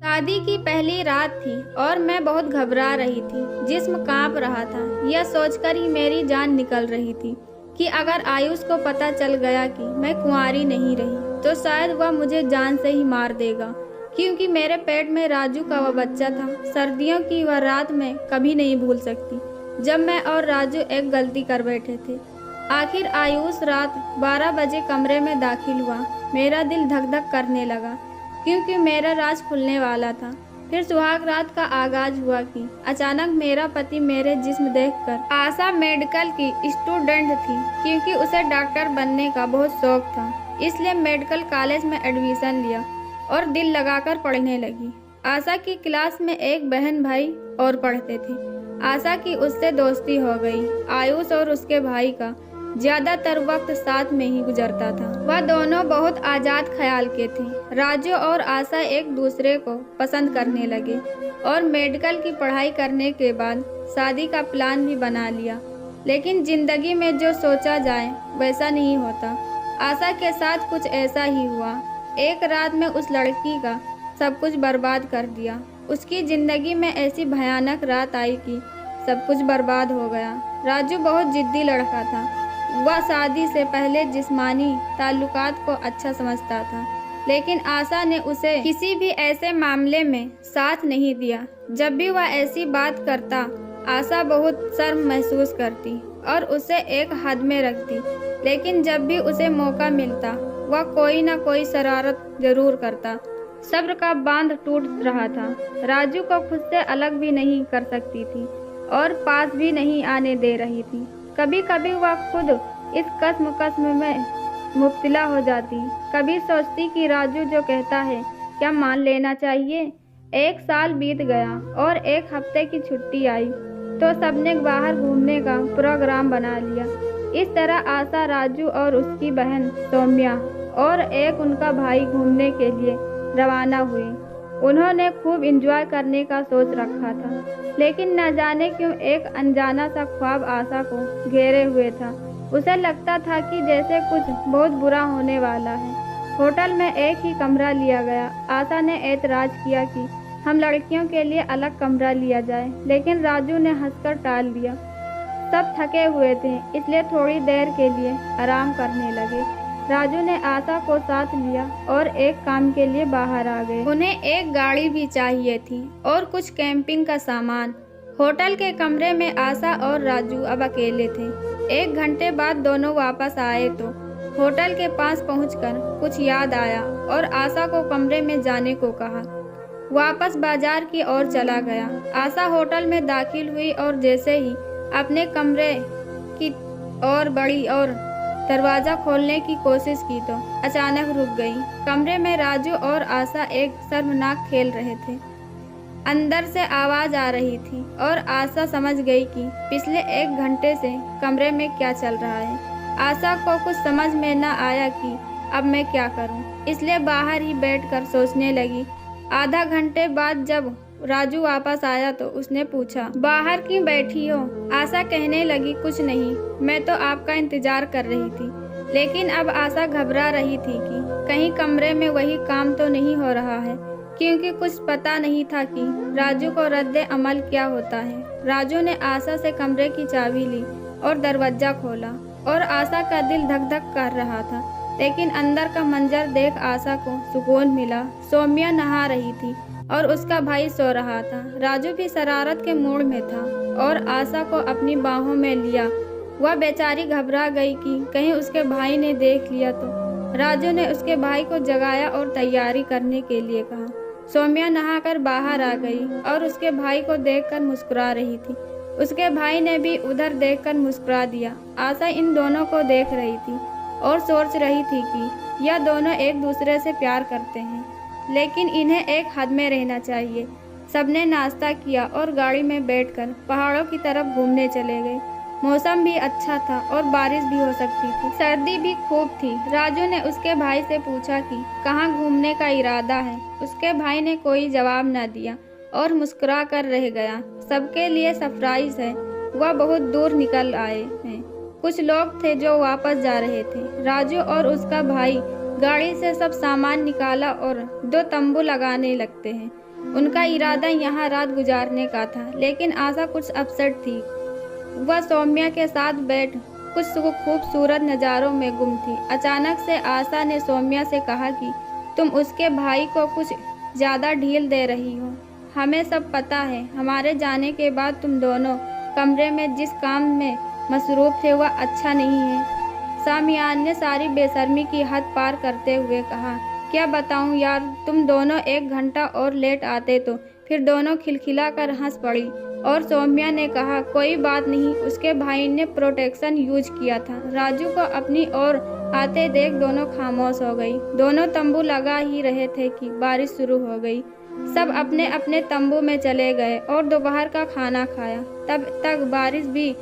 शादी की पहली रात थी और मैं बहुत घबरा रही थी। जिस्म कांप रहा था। यह सोचकर ही मेरी जान निकल रही थी कि अगर आयुष को पता चल गया कि मैं कुंवारी नहीं रही तो शायद वह मुझे जान से ही मार देगा, क्योंकि मेरे पेट में राजू का वह बच्चा था। सर्दियों की वह रात मैं कभी नहीं भूल सकती, जब मैं और राजू एक गलती कर बैठे थे। आखिर आयुष रात 12 बजे कमरे में दाखिल हुआ। मेरा दिल धक धक करने लगा, क्योंकि मेरा राज खुलने वाला था। फिर सुहाग रात का आगाज हुआ कि अचानक मेरा पति मेरे जिस्म देखकर, आशा मेडिकल की स्टूडेंट थी, क्योंकि उसे डॉक्टर बनने का बहुत शौक था, इसलिए मेडिकल कॉलेज में एडमिशन लिया और दिल लगाकर पढ़ने लगी। आशा की क्लास में एक बहन भाई और पढ़ते थे। आशा की उससे दोस्ती हो गई। आयुष और उसके भाई का ज्यादातर वक्त साथ में ही गुजरता था। वह दोनों बहुत आजाद ख्याल के थे। राजू और आशा एक दूसरे को पसंद करने लगे और मेडिकल की पढ़ाई करने के बाद शादी का प्लान भी बना लिया। लेकिन जिंदगी में जो सोचा जाए वैसा नहीं होता। आशा के साथ कुछ ऐसा ही हुआ। एक रात में उस लड़की का सब कुछ बर्बाद कर दिया। उसकी जिंदगी में ऐसी भयानक रात आई कि सब कुछ बर्बाद हो गया। राजू बहुत जिद्दी लड़का था। वह शादी से पहले जिस्मानी ताल्लुकात को अच्छा समझता था, लेकिन आशा ने उसे किसी भी ऐसे मामले में साथ नहीं दिया। जब भी वह ऐसी बात करता, आशा बहुत शर्म महसूस करती और उसे एक हद में रखती, लेकिन जब भी उसे मौका मिलता वह कोई न कोई शरारत जरूर करता। सब्र का बांध टूट रहा था। राजू को खुद से अलग भी नहीं कर सकती थी और पास भी नहीं आने दे रही थी। कभी कभी वह खुद इस कसम में मुब्तला हो जाती। कभी सोचती कि राजू जो कहता है क्या मान लेना चाहिए। 1 साल बीत गया और 1 हफ्ते की छुट्टी आई तो सबने बाहर घूमने का प्रोग्राम बना लिया। इस तरह आशा, राजू और उसकी बहन सौम्या और एक उनका भाई घूमने के लिए रवाना हुए। उन्होंने खूब एंजॉय करने का सोच रखा था, लेकिन न जाने क्यों एक अनजाना सा ख्वाब आशा को घेरे हुए था। उसे लगता था कि जैसे कुछ बहुत बुरा होने वाला है। होटल में एक ही कमरा लिया गया। आशा ने ऐतराज किया कि हम लड़कियों के लिए अलग कमरा लिया जाए, लेकिन राजू ने हंसकर टाल दिया। सब थके हुए थे, इसलिए थोड़ी देर के लिए आराम करने लगे। राजू ने आशा को साथ लिया और एक काम के लिए बाहर आ गए। उन्हें एक गाड़ी भी चाहिए थी और कुछ कैंपिंग का सामान। होटल के कमरे में आशा और राजू अब अकेले थे। 1 घंटे बाद दोनों वापस आए तो होटल के पास पहुंचकर कुछ याद आया और आशा को कमरे में जाने को कहा। वापस बाजार की ओर चला गया। आशा होटल में दाखिल हुई और जैसे ही अपने कमरे की ओर बढ़ी और दरवाजा खोलने की कोशिश की तो अचानक रुक गई। कमरे में राजू और आशा एक शर्मनाक खेल रहे थे। अंदर से आवाज आ रही थी और आशा समझ गई कि पिछले 1 घंटे से कमरे में क्या चल रहा है। आशा को कुछ समझ में न आया कि अब मैं क्या करूं, इसलिए बाहर ही बैठकर सोचने लगी। आधा घंटे बाद जब राजू वापस आया तो उसने पूछा, बाहर क्यों बैठी हो? आशा कहने लगी, कुछ नहीं, मैं तो आपका इंतजार कर रही थी। लेकिन अब आशा घबरा रही थी कि कहीं कमरे में वही काम तो नहीं हो रहा है, क्योंकि कुछ पता नहीं था कि राजू को रद्दे अमल क्या होता है। राजू ने आशा से कमरे की चाबी ली और दरवाजा खोला और आशा का दिल धक धक कर रहा था, लेकिन अंदर का मंजर देख आशा को सुकून मिला। सौम्या नहा रही थी और उसका भाई सो रहा था। राजू भी शरारत के मूड में था और आशा को अपनी बाहों में लिया। वह बेचारी घबरा गई कि कहीं उसके भाई ने देख लिया तो। राजू ने उसके भाई को जगाया और तैयारी करने के लिए कहा। सौम्या नहाकर बाहर आ गई और उसके भाई को देखकर मुस्कुरा रही थी। उसके भाई ने भी उधर देखकर मुस्कुरा दिया। आशा इन दोनों को देख रही थी और सोच रही थी कि यह दोनों एक दूसरे से प्यार करते हैं, लेकिन इन्हें एक हद में रहना चाहिए। सबने नाश्ता किया और गाड़ी में बैठकर पहाड़ों की तरफ घूमने चले गए। मौसम भी अच्छा था और बारिश भी हो सकती थी। सर्दी भी खूब थी। राजू ने उसके भाई से पूछा कि कहाँ घूमने का इरादा है। उसके भाई ने कोई जवाब न दिया और मुस्कुरा कर रह गया। सबके लिए सरप्राइज है, वह बहुत दूर निकल आए हैं। कुछ लोग थे जो वापस जा रहे थे। राजू और उसका भाई गाड़ी से सब सामान निकाला और 2 तंबू लगाने लगते हैं। उनका इरादा यहाँ रात गुजारने का था, लेकिन आशा कुछ अपसेट थी। वह सौम्या के साथ बैठ कुछ खूबसूरत नज़ारों में गुम थी। अचानक से आशा ने सौम्या से कहा कि तुम उसके भाई को कुछ ज़्यादा ढील दे रही हो। हमें सब पता है। हमारे जाने के बाद तुम दोनों कमरे में जिस काम में मसरूफ़ थे वह अच्छा नहीं है। सामियान ने सारी बेशर्मी की हद पार करते हुए कहा, क्या बताऊं यार, तुम दोनों 1 घंटा और लेट आते तो। फिर दोनों खिलखिलाकर हंस पड़ी और सौम्या ने कहा, कोई बात नहीं, उसके भाई ने प्रोटेक्शन यूज किया था। राजू को अपनी ओर आते देख दोनों खामोश हो गई। दोनों तंबू लगा ही रहे थे कि बारिश शुरू हो गई। सब अपने अपने तंबू में चले गए और दोपहर का खाना खाया। तब तक बारिश भी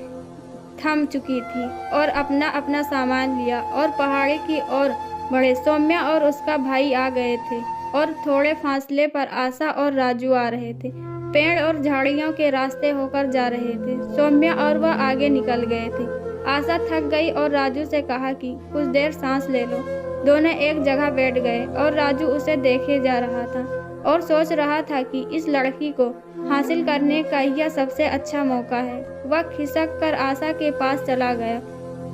थम चुकी थी और अपना अपना सामान लिया और पहाड़ी की ओर बढ़े। सौम्या और उसका भाई आ गए थे और थोड़े फासले पर आशा और राजू आ रहे थे। पेड़ और झाड़ियों के रास्ते होकर जा रहे थे। सौम्या और वह आगे निकल गए थे। आशा थक गई और राजू से कहा कि कुछ देर सांस ले लो। दोनों एक जगह बैठ गए और राजू उसे देखे जा रहा था और सोच रहा था कि इस लड़की को हासिल करने का यह सबसे अच्छा मौका है। वह खिसक कर आशा के पास चला गया।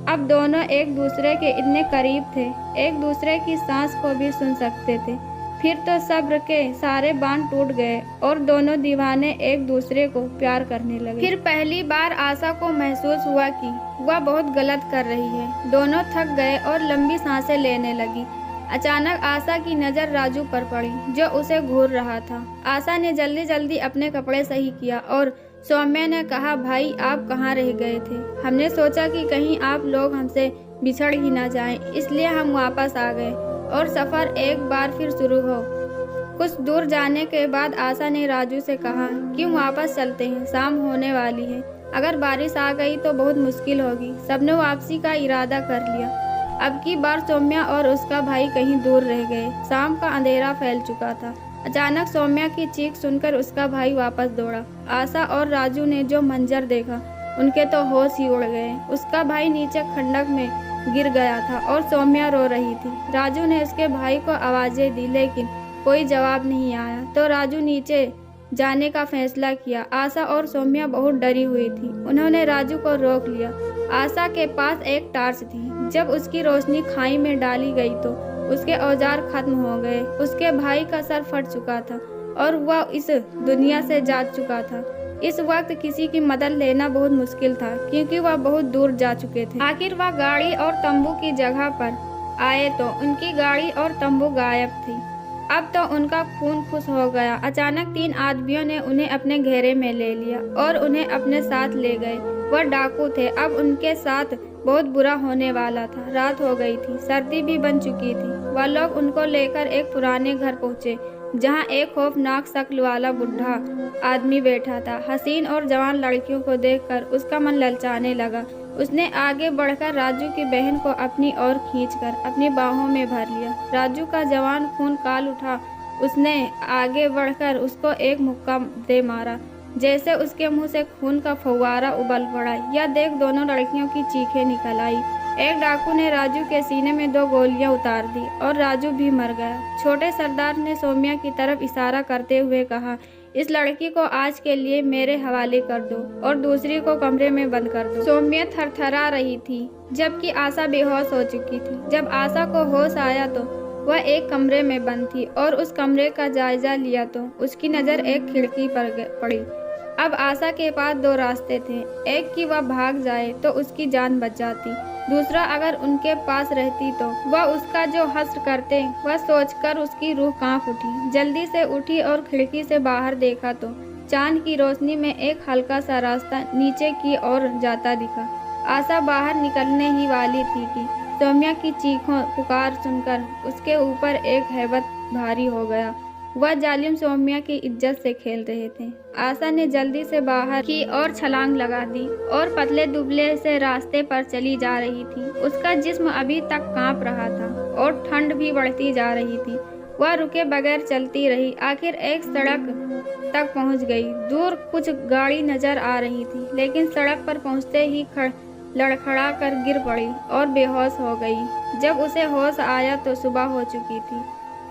अब दोनों एक दूसरे के इतने करीब थे, एक दूसरे की सांस को भी सुन सकते थे। फिर तो सब्र के सारे बांध टूट गए और दोनों दीवाने एक दूसरे को प्यार करने लगे। फिर पहली बार आशा को महसूस हुआ कि वह बहुत गलत कर रही है। दोनों थक गए और लंबी सांसें लेने लगी। अचानक आशा की नज़र राजू पर पड़ी, जो उसे घूर रहा था। आशा ने जल्दी जल्दी अपने कपड़े सही किया और सौम्या ने कहा, भाई आप कहाँ रह गए थे? हमने सोचा कि कहीं आप लोग हमसे बिछड़ ही ना जाएं, इसलिए हम वापस आ गए और सफ़र एक बार फिर शुरू हो। कुछ दूर जाने के बाद आशा ने राजू से कहा, क्यों वापस चलते हैं, शाम होने वाली है। अगर बारिश आ गई तो बहुत मुश्किल होगी। सबने वापसी का इरादा कर लिया। अब की बार सौम्या और उसका भाई कहीं दूर रह गए। शाम का अंधेरा फैल चुका था। अचानक सौम्या की चीख सुनकर उसका भाई वापस दौड़ा। आशा और राजू ने जो मंजर देखा, उनके तो होश ही उड़ गए। उसका भाई नीचे खंडक में गिर गया था और सौम्या रो रही थी। राजू ने उसके भाई को आवाज़ें दी, लेकिन कोई जवाब नहीं आया, तो राजू नीचे जाने का फैसला किया। आशा और सौम्या बहुत डरी हुई थी। उन्होंने राजू को रोक लिया। आशा के पास एक टार्च थी। जब उसकी रोशनी खाई में डाली गई तो उसके औजार खत्म हो गए। उसके भाई का सर फट चुका था और वह इस दुनिया से जा चुका था। इस वक्त किसी की मदद लेना बहुत मुश्किल था, क्योंकि वह बहुत दूर जा चुके थे। आखिर वह गाड़ी और तंबू की जगह पर आए तो उनकी गाड़ी और तंबू गायब थी। अब तो उनका खून खुश हो गया। अचानक 3 आदमियों ने उन्हें अपने घेरे में ले लिया और उन्हें अपने साथ ले गए। वह डाकू थे। अब उनके साथ बहुत बुरा होने वाला था। रात हो गई थी, सर्दी भी बन चुकी थी। वह लोग उनको लेकर एक पुराने घर पहुंचे, जहां एक खौफनाक शक्ल वाला बुढ़ा आदमी बैठा था। हसीन और जवान लड़कियों को देखकर उसका मन ललचाने लगा। उसने आगे बढ़कर राजू की बहन को अपनी ओर खींचकर अपनी बाहों में भर लिया। राजू का जवान खून काल उठा। उसने आगे बढ़कर उसको एक मुक्का दे मारा, जैसे उसके मुंह से खून का फव्वारा उबल पड़ा। यह देख दोनों लड़कियों की चीखें निकल आई। एक डाकू ने राजू के सीने में 2 गोलियां उतार दी और राजू भी मर गया। छोटे सरदार ने सौम्या की तरफ इशारा करते हुए कहा, इस लड़की को आज के लिए मेरे हवाले कर दो और दूसरी को कमरे में बंद कर दो। सौम्या थरथरा रही थी, जबकि आशा बेहोश हो चुकी थी। जब आशा को होश आया तो वह एक कमरे में बंद थी और उस कमरे का जायजा लिया तो उसकी नज़र एक खिड़की पर पड़ी। अब आशा के पास 2 रास्ते थे। एक कि वह भाग जाए तो उसकी जान बच जाती, दूसरा अगर उनके पास रहती तो वह उसका जो हश्र करते, वह सोचकर उसकी रूह कांप उठी। जल्दी से उठी और खिड़की से बाहर देखा तो चांद की रोशनी में एक हल्का सा रास्ता नीचे की ओर जाता दिखा। आशा बाहर निकलने ही वाली थी कि सौम्या की चीखों पुकार सुनकर उसके ऊपर एक हैबत भारी हो गया। वह जालिम सौम्या की इज्जत से खेल रहे थे। आशा ने जल्दी से बाहर की और छलांग लगा दी और पतले दुबले से रास्ते पर चली जा रही थी। उसका जिस्म अभी तक कांप रहा था और ठंड भी बढ़ती जा रही थी। वह रुके बगैर चलती रही। आखिर एक सड़क तक पहुंच गई। दूर कुछ गाड़ी नजर आ रही थी, लेकिन सड़क पर पहुंचते ही लड़खड़ा कर गिर पड़ी और बेहोश हो गई। जब उसे होश आया तो सुबह हो चुकी थी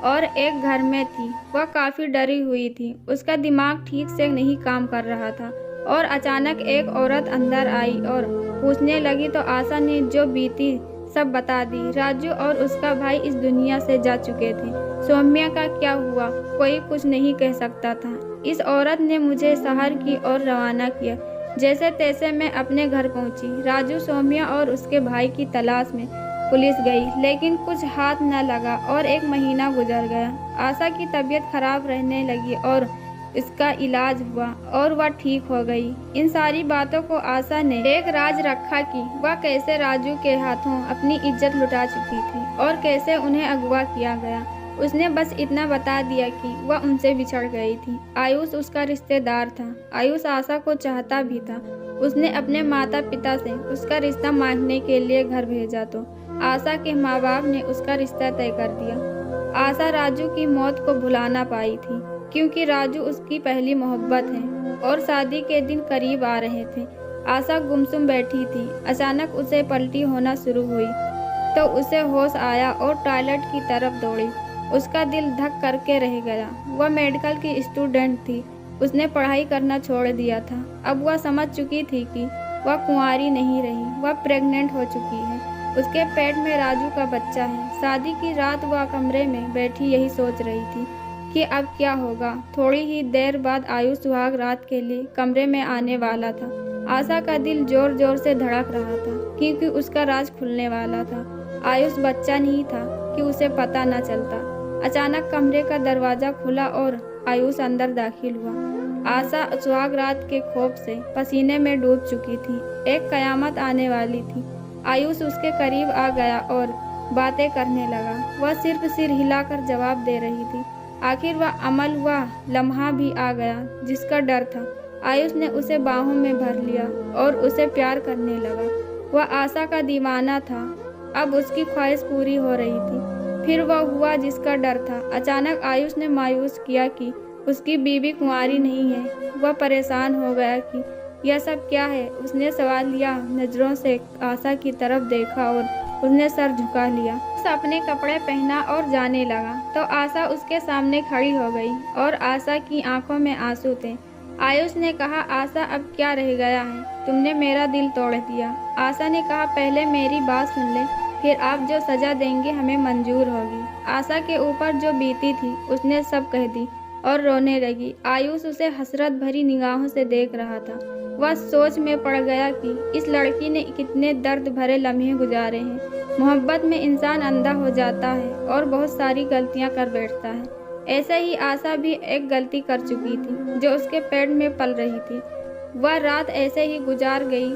और एक घर में थी। वह काफ़ी डरी हुई थी। उसका दिमाग ठीक से नहीं काम कर रहा था और अचानक एक औरत अंदर आई और पूछने लगी तो आशा ने जो बीती सब बता दी। राजू और उसका भाई इस दुनिया से जा चुके थे। सौम्या का क्या हुआ कोई कुछ नहीं कह सकता था। इस औरत ने मुझे शहर की ओर रवाना किया। जैसे तैसे मैं अपने घर पहुंची। राजू, सौम्या और उसके भाई की तलाश में पुलिस गई, लेकिन कुछ हाथ न लगा और 1 महीना गुजर गया। आशा की तबीयत खराब रहने लगी और इसका इलाज हुआ और वह ठीक हो गई। इन सारी बातों को आशा ने एक राज रखा कि वह कैसे राजू के हाथों अपनी इज्जत लुटा चुकी थी और कैसे उन्हें अगवा किया गया। उसने बस इतना बता दिया कि वह उनसे बिछड़ गई थी। आयुष उसका रिश्तेदार था। आयुष आशा को चाहता भी था। उसने अपने माता पिता से उसका रिश्ता मांगने के लिए घर भेजा तो आशा के माँ बाप ने उसका रिश्ता तय कर दिया। आशा राजू की मौत को भुला ना पाई थी, क्योंकि राजू उसकी पहली मोहब्बत है और शादी के दिन करीब आ रहे थे। आशा गुमसुम बैठी थी। अचानक उसे पलटी होना शुरू हुई तो उसे होश आया और टॉयलेट की तरफ दौड़ी। उसका दिल धक करके रह गया। वह मेडिकल की स्टूडेंट थी। उसने पढ़ाई करना छोड़ दिया था। अब वह समझ चुकी थी कि वह कुंवारी नहीं रही, वह प्रेग्नेंट हो चुकी है। उसके पेट में राजू का बच्चा है। शादी की रात वह कमरे में बैठी यही सोच रही थी कि अब क्या होगा। थोड़ी ही देर बाद आयुष सुहाग रात के लिए कमरे में आने वाला था। आशा का दिल जोर जोर से धड़क रहा था, क्योंकि उसका राज खुलने वाला था। आयुष बच्चा नहीं था कि उसे पता न चलता। अचानक कमरे का दरवाजा खुला और आयुष अंदर दाखिल हुआ। आशा सुहाग रात के खौफ से पसीने में डूब चुकी थी। एक कयामत आने वाली थी। आयुष उसके करीब आ गया और बातें करने लगा। वह सिर्फ सिर हिलाकर जवाब दे रही थी। आखिर वह अमल हुआ लम्हा भी आ गया जिसका डर था। आयुष ने उसे बाहों में भर लिया और उसे प्यार करने लगा। वह आशा का दीवाना था। अब उसकी ख्वाहिश पूरी हो रही थी। फिर वह हुआ जिसका डर था। अचानक आयुष ने मायूस किया कि उसकी बीवी कुंवारी नहीं है। वह परेशान हो गया कि यह सब क्या है। उसने सवालिया नजरों से आशा की तरफ देखा और उसने सर झुका लिया। उस अपने कपड़े पहना और जाने लगा तो आशा उसके सामने खड़ी हो गई और आशा की आंखों में आंसू थे। आयुष ने कहा, आशा अब क्या रह गया है, तुमने मेरा दिल तोड़ दिया। आशा ने कहा, पहले मेरी बात सुन ले, फिर आप जो सजा देंगे हमें मंजूर होगी। आशा के ऊपर जो बीती थी उसने सब कह दी और रोने लगी। आयुष उसे हसरत भरी निगाहों से देख रहा था। वह सोच में पड़ गया कि इस लड़की ने कितने दर्द भरे लम्हे गुजारे हैं। मोहब्बत में इंसान अंधा हो जाता है और बहुत सारी गलतियां कर बैठता है। ऐसे ही आशा भी एक गलती कर चुकी थी जो उसके पेट में पल रही थी। वह रात ऐसे ही गुजार गई।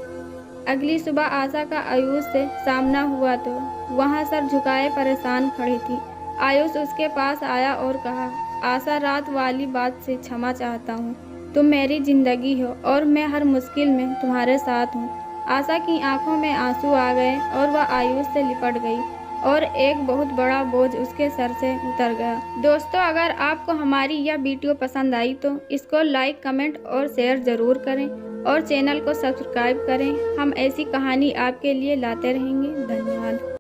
अगली सुबह आशा का आयुष से सामना हुआ तो वहाँ सर झुकाए परेशान खड़ी थी। आयुष उसके पास आया और कहा, आशा, रात वाली बात से क्षमा चाहता हूँ। तुम मेरी जिंदगी हो और मैं हर मुश्किल में तुम्हारे साथ हूँ। आशा की आंखों में आंसू आ गए और वह आयुष से लिपट गई और एक बहुत बड़ा बोझ उसके सर से उतर गया। दोस्तों, अगर आपको हमारी यह वीडियो पसंद आई तो इसको लाइक, कमेंट और शेयर ज़रूर करें और चैनल को सब्सक्राइब करें। हम ऐसी कहानी आपके लिए लाते रहेंगे। धन्यवाद।